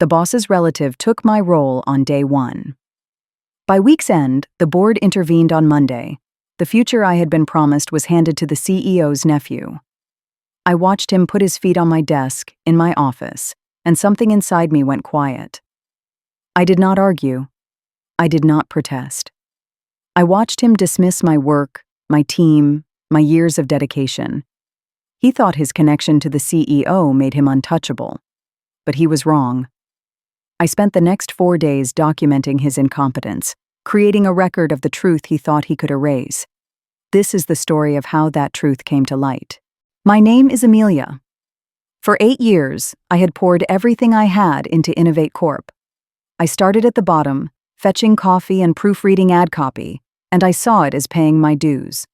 The boss's relative took my role on day one. By week's end, the board intervened on Monday. The future I had been promised was handed to the CEO's nephew. I watched him put his feet on my desk, in my office, and something inside me went quiet. I did not argue. I did not protest. I watched him dismiss my work, my team, my years of dedication. He thought his connection to the CEO made him untouchable. But he was wrong. I spent the next 4 days documenting his incompetence, creating a record of the truth he thought he could erase. This is the story of how that truth came to light. My name is Amelia. For 8 years, I had poured everything I had into Innovate Corp. I started at the bottom, fetching coffee and proofreading ad copy, and I saw it as paying my dues.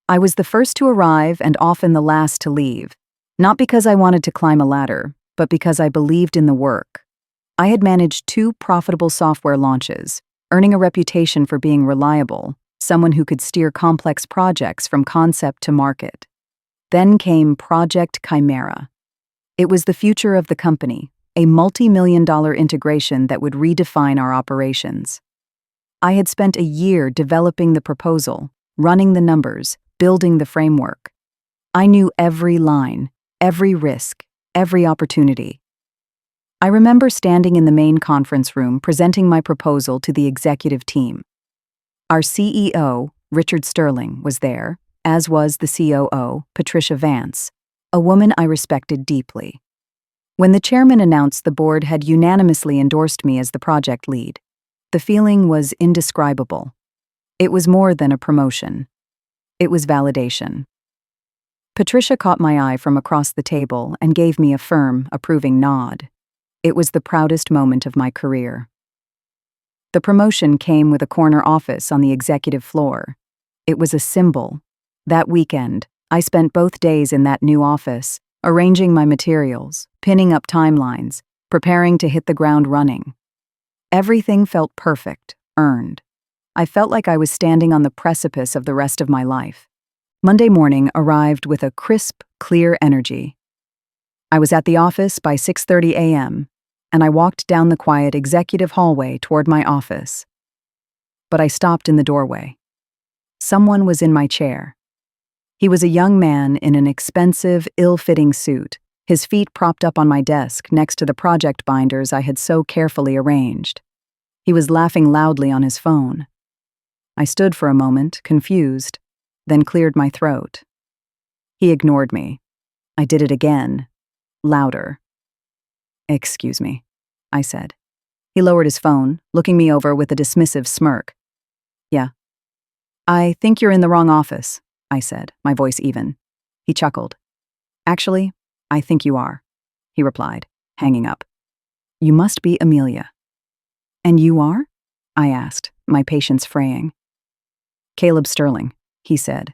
I was the first to arrive and often the last to leave, not because I wanted to climb a ladder, but because I believed in the work. I had managed 2 profitable software launches, earning a reputation for being reliable, someone who could steer complex projects from concept to market. Then came Project Chimera. It was the future of the company, a multi-million-dollar integration that would redefine our operations. I had spent a year developing the proposal, running the numbers, building the framework. I knew every line, every risk, every opportunity. I remember standing in the main conference room presenting my proposal to the executive team. Our CEO, Richard Sterling, was there, as was the COO, Patricia Vance, a woman I respected deeply. When the chairman announced the board had unanimously endorsed me as the project lead, the feeling was indescribable. It was more than a promotion. It was validation. Patricia caught my eye from across the table and gave me a firm, approving nod. It was the proudest moment of my career. The promotion came with a corner office on the executive floor. It was a symbol. That weekend, I spent both days in that new office, arranging my materials, pinning up timelines, preparing to hit the ground running. Everything felt perfect, earned. I felt like I was standing on the precipice of the rest of my life. Monday morning arrived with a crisp, clear energy. I was at the office by 6:30 a.m., and I walked down the quiet executive hallway toward my office. But I stopped in the doorway. Someone was in my chair. He was a young man in an expensive, ill-fitting suit, his feet propped up on my desk next to the project binders I had so carefully arranged. He was laughing loudly on his phone. I stood for a moment, confused, then cleared my throat. He ignored me. I did it again, louder. "Excuse me," I said. He lowered his phone, looking me over with a dismissive smirk. "Yeah." "I think you're in the wrong office," I said, my voice even. He chuckled. "Actually, I think you are," he replied, hanging up. "You must be Amelia." "And you are?" I asked, my patience fraying. "Caleb Sterling," he said.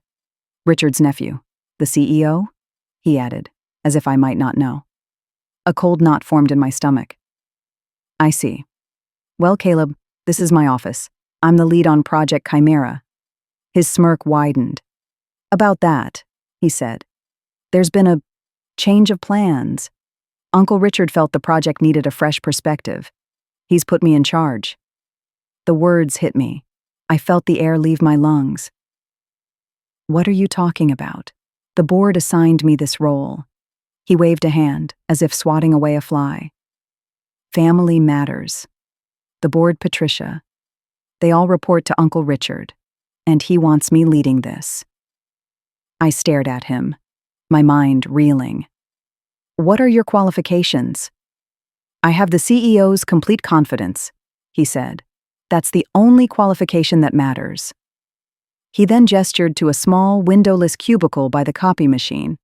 "Richard's nephew. The CEO?" he added, as if I might not know. A cold knot formed in my stomach. "I see. Well, Caleb, this is my office. I'm the lead on Project Chimera." His smirk widened. "About that," he said. "There's been a change of plans. Uncle Richard felt the project needed a fresh perspective. He's put me in charge." The words hit me. I felt the air leave my lungs. "What are you talking about? The board assigned me this role." He waved a hand, as if swatting away a fly. "Family matters. The board, Patricia. They all report to Uncle Richard, and he wants me leading this." I stared at him, my mind reeling. "What are your qualifications?" "I have the CEO's complete confidence," he said. "That's the only qualification that matters." He then gestured to a small, windowless cubicle by the copy machine.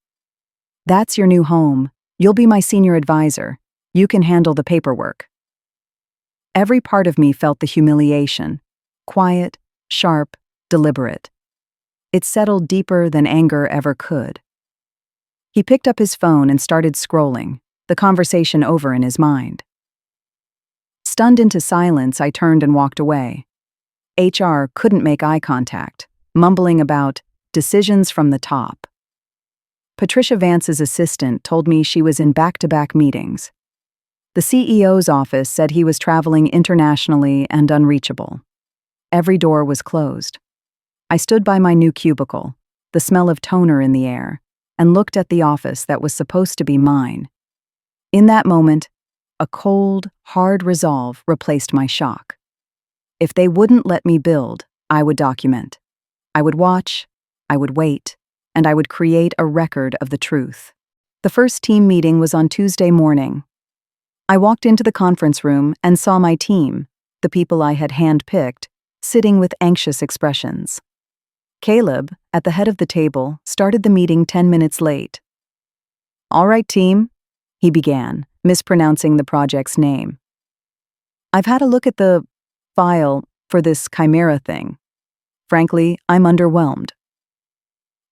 "That's your new home. You'll be my senior advisor. You can handle the paperwork." Every part of me felt the humiliation. Quiet, sharp, deliberate. It settled deeper than anger ever could. He picked up his phone and started scrolling, the conversation over in his mind. Stunned into silence, I turned and walked away. HR couldn't make eye contact, mumbling about decisions from the top. Patricia Vance's assistant told me she was in back-to-back meetings. The CEO's office said he was traveling internationally and unreachable. Every door was closed. I stood by my new cubicle, the smell of toner in the air, and looked at the office that was supposed to be mine. In that moment, a cold, hard resolve replaced my shock. If they wouldn't let me build, I would document. I would watch, I would wait, and I would create a record of the truth. The first team meeting was on Tuesday morning. I walked into the conference room and saw my team, the people I had handpicked, sitting with anxious expressions. Caleb, at the head of the table, started the meeting 10 minutes late. "All right, team," he began, mispronouncing the project's name. "I've had a look at the file for this chimera thing. Frankly, I'm underwhelmed."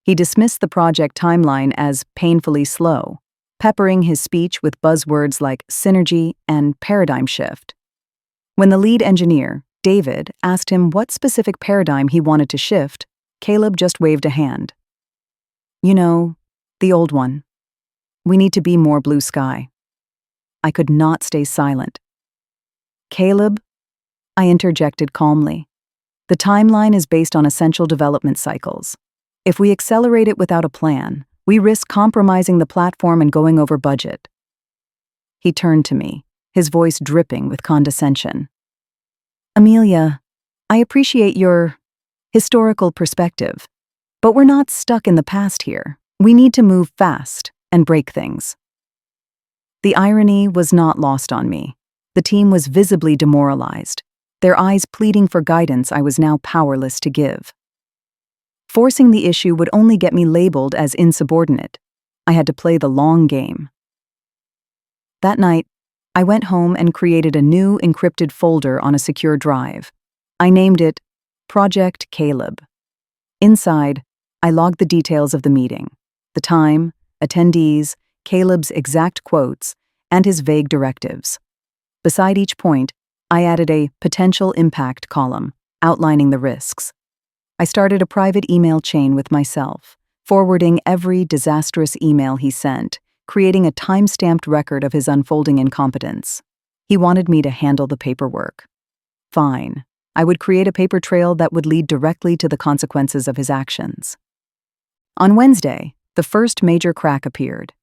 He dismissed the project timeline as painfully slow, peppering his speech with buzzwords like synergy and paradigm shift. When the lead engineer, David, asked him what specific paradigm he wanted to shift, Caleb just waved a hand. "You know, the old one. We need to be more blue sky." I could not stay silent. "Caleb," I interjected calmly, "the timeline is based on essential development cycles. If we accelerate it without a plan, we risk compromising the platform and going over budget." He turned to me, his voice dripping with condescension. "Amelia, I appreciate your historical perspective, but we're not stuck in the past here. We need to move fast and break things." The irony was not lost on me. The team was visibly demoralized, their eyes pleading for guidance I was now powerless to give. Forcing the issue would only get me labeled as insubordinate. I had to play the long game. That night, I went home and created a new encrypted folder on a secure drive. I named it Project Caleb. Inside, I logged the details of the meeting, the time, attendees, Caleb's exact quotes, and his vague directives. Beside each point, I added a potential impact column, outlining the risks. I started a private email chain with myself, forwarding every disastrous email he sent, creating a time-stamped record of his unfolding incompetence. He wanted me to handle the paperwork. Fine. I would create a paper trail that would lead directly to the consequences of his actions. On Wednesday, the first major crack appeared.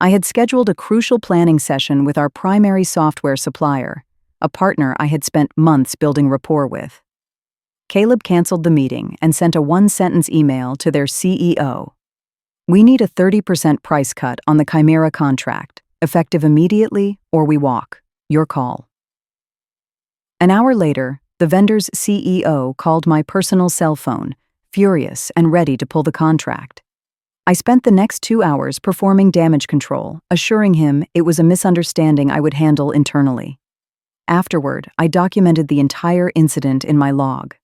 I had scheduled a crucial planning session with our primary software supplier, a partner I had spent months building rapport with. Caleb canceled the meeting and sent a one-sentence email to their CEO. "We need a 30% price cut on the Chimera contract, effective immediately or we walk. Your call." An hour later, the vendor's CEO called my personal cell phone, furious and ready to pull the contract. I spent the next 2 hours performing damage control, assuring him it was a misunderstanding I would handle internally. Afterward, I documented the entire incident in my log.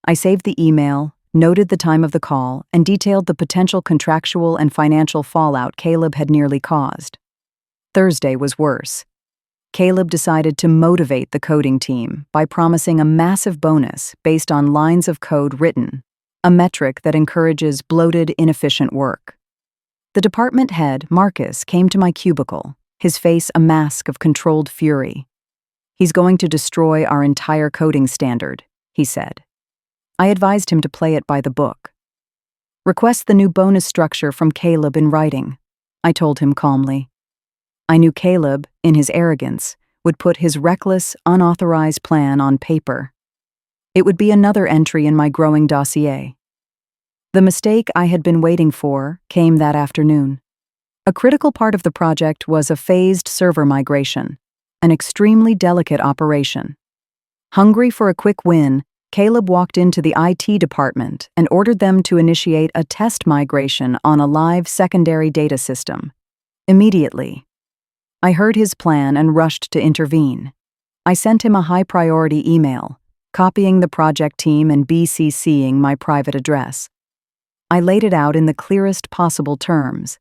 I saved the email, noted the time of the call, and detailed the potential contractual and financial fallout Caleb had nearly caused. Thursday was worse. Caleb decided to motivate the coding team by promising a massive bonus based on lines of code written, a metric that encourages bloated, inefficient work. The department head, Marcus, came to my cubicle, his face a mask of controlled fury. "He's going to destroy our entire coding standard," he said. I advised him to play it by the book. "Request the new bonus structure from Caleb in writing," I told him calmly. I knew Caleb, in his arrogance, would put his reckless, unauthorized plan on paper. It would be another entry in my growing dossier. The mistake I had been waiting for came that afternoon. A critical part of the project was a phased server migration, an extremely delicate operation. Hungry for a quick win, Caleb walked into the IT department and ordered them to initiate a test migration on a live secondary data system. Immediately, I heard his plan and rushed to intervene. I sent him a high-priority email, copying the project team and BCCing my private address. I laid it out in the clearest possible terms.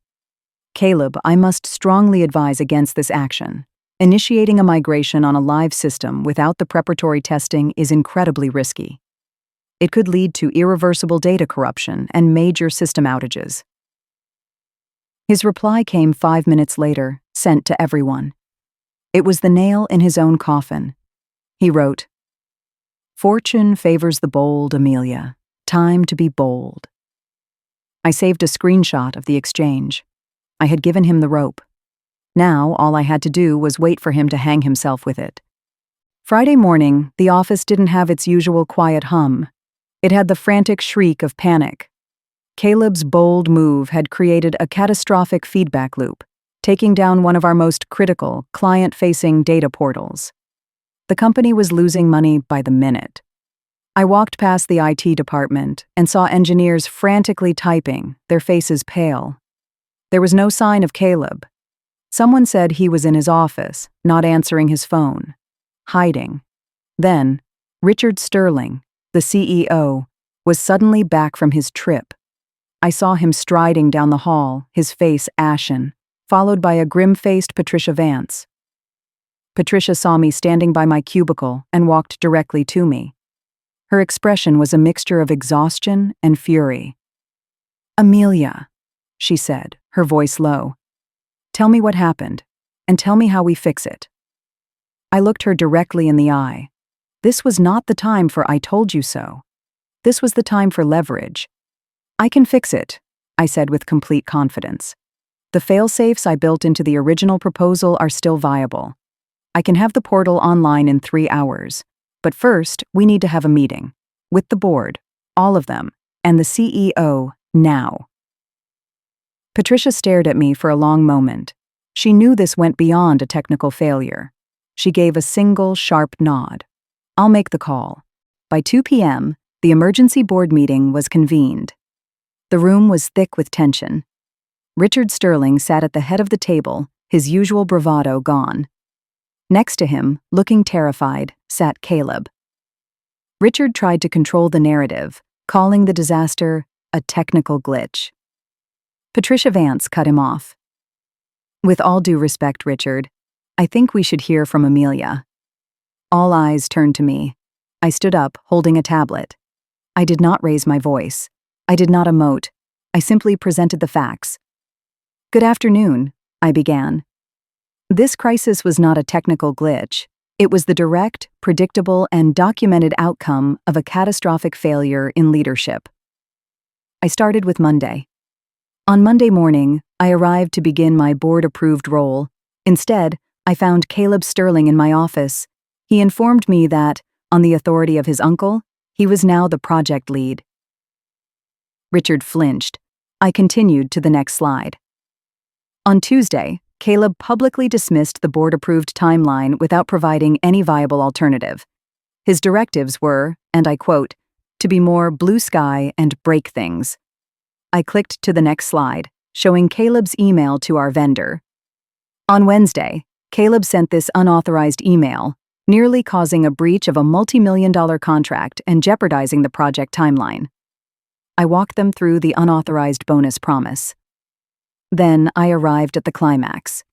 "Caleb, I must strongly advise against this action. Initiating a migration on a live system without the preparatory testing is incredibly risky. It could lead to irreversible data corruption and major system outages." His reply came 5 minutes later, sent to everyone. It was the nail in his own coffin. He wrote, "Fortune favors the bold, Amelia. Time to be bold." I saved a screenshot of the exchange. I had given him the rope. Now all I had to do was wait for him to hang himself with it. Friday morning, the office didn't have its usual quiet hum. It had the frantic shriek of panic. Caleb's bold move had created a catastrophic feedback loop, taking down one of our most critical, client-facing data portals. The company was losing money by the minute. I walked past the IT department and saw engineers frantically typing, their faces pale. There was no sign of Caleb. Someone said he was in his office, not answering his phone, hiding. Then, Richard Sterling, the CEO, was suddenly back from his trip. I saw him striding down the hall, his face ashen, followed by a grim-faced Patricia Vance. Patricia saw me standing by my cubicle and walked directly to me. Her expression was a mixture of exhaustion and fury. "Amelia," she said, her voice low, "tell me what happened, and tell me how we fix it." I looked her directly in the eye. This was not the time for "I told you so." This was the time for leverage. "I can fix it," I said with complete confidence. "The fail-safes I built into the original proposal are still viable. I can have the portal online in 3 hours. But first, we need to have a meeting. With the board, all of them, and the CEO, now." Patricia stared at me for a long moment. She knew this went beyond a technical failure. She gave a single, sharp nod. "I'll make the call." By 2 p.m., the emergency board meeting was convened. The room was thick with tension. Richard Sterling sat at the head of the table, his usual bravado gone. Next to him, looking terrified, sat Caleb. Richard tried to control the narrative, calling the disaster a technical glitch. Patricia Vance cut him off. "With all due respect, Richard, I think we should hear from Amelia." All eyes turned to me. I stood up, holding a tablet. I did not raise my voice. I did not emote. I simply presented the facts. "Good afternoon," I began. This crisis was not a technical glitch. It was the direct, predictable, and documented outcome of a catastrophic failure in leadership. I started with Monday. On Monday morning, I arrived to begin my board-approved role. Instead, I found Caleb Sterling in my office. He informed me that, on the authority of his uncle, he was now the project lead. Richard flinched. I continued to the next slide. On Tuesday, Caleb publicly dismissed the board-approved timeline without providing any viable alternative. His directives were, and I quote, "to be more blue sky and break things." I clicked to the next slide, showing Caleb's email to our vendor. On Wednesday, Caleb sent this unauthorized email, nearly causing a breach of a multi-million-dollar contract and jeopardizing the project timeline. I walked them through the unauthorized bonus promise. Then I arrived at the climax.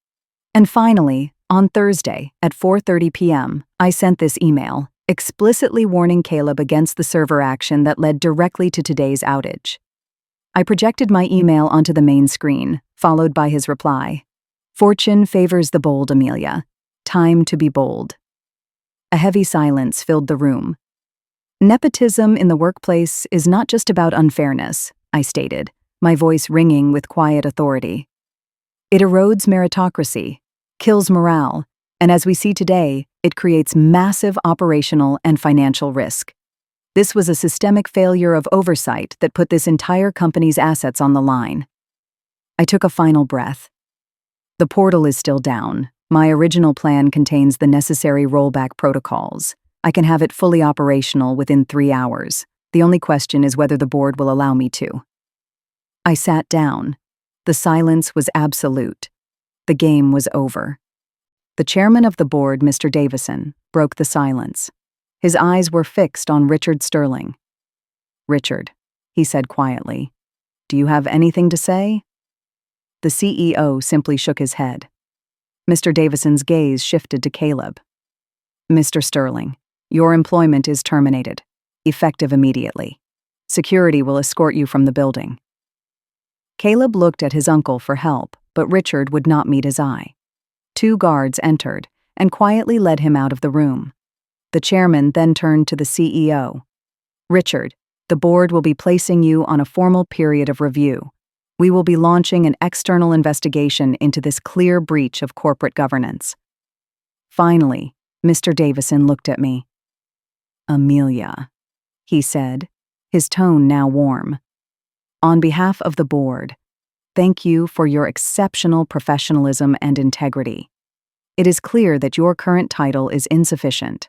And finally, on Thursday at 4:30 p.m., I sent this email, explicitly warning Caleb against the server action that led directly to today's outage. I projected my email onto the main screen, followed by his reply. "Fortune favors the bold, Amelia. Time to be bold." A heavy silence filled the room. "Nepotism in the workplace is not just about unfairness," I stated, my voice ringing with quiet authority. "It erodes meritocracy, kills morale, and as we see today, it creates massive operational and financial risk. This was a systemic failure of oversight that put this entire company's assets on the line." I took a final breath. The portal is still down. My original plan contains the necessary rollback protocols. I can have it fully operational within 3 hours. The only question is whether the board will allow me to. I sat down. The silence was absolute. The game was over. The chairman of the board, Mr. Davison, broke the silence. His eyes were fixed on Richard Sterling. "Richard," he said quietly, "do you have anything to say?" The CEO simply shook his head. Mr. Davison's gaze shifted to Caleb. "Mr. Sterling, your employment is terminated, effective immediately. Security will escort you from the building." Caleb looked at his uncle for help, but Richard would not meet his eye. 2 guards entered, and quietly led him out of the room. The chairman then turned to the CEO. "Richard, the board will be placing you on a formal period of review. We will be launching an external investigation into this clear breach of corporate governance." Finally, Mr. Davison looked at me. "Amelia," he said, his tone now warm. "On behalf of the board, thank you for your exceptional professionalism and integrity. It is clear that your current title is insufficient.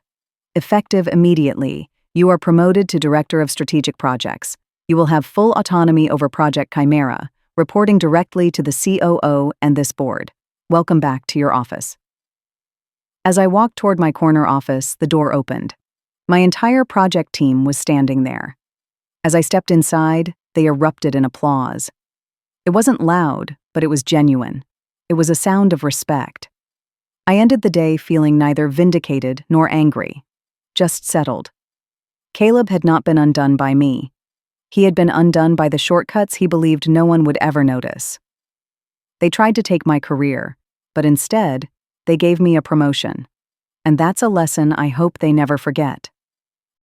Effective immediately, you are promoted to Director of Strategic Projects. You will have full autonomy over Project Chimera, reporting directly to the COO and this board. Welcome back to your office." As I walked toward my corner office, the door opened. My entire project team was standing there. As I stepped inside, they erupted in applause. It wasn't loud, but it was genuine. It was a sound of respect. I ended the day feeling neither vindicated nor angry, just settled. Caleb had not been undone by me. He had been undone by the shortcuts he believed no one would ever notice. They tried to take my career, but instead, they gave me a promotion. And that's a lesson I hope they never forget.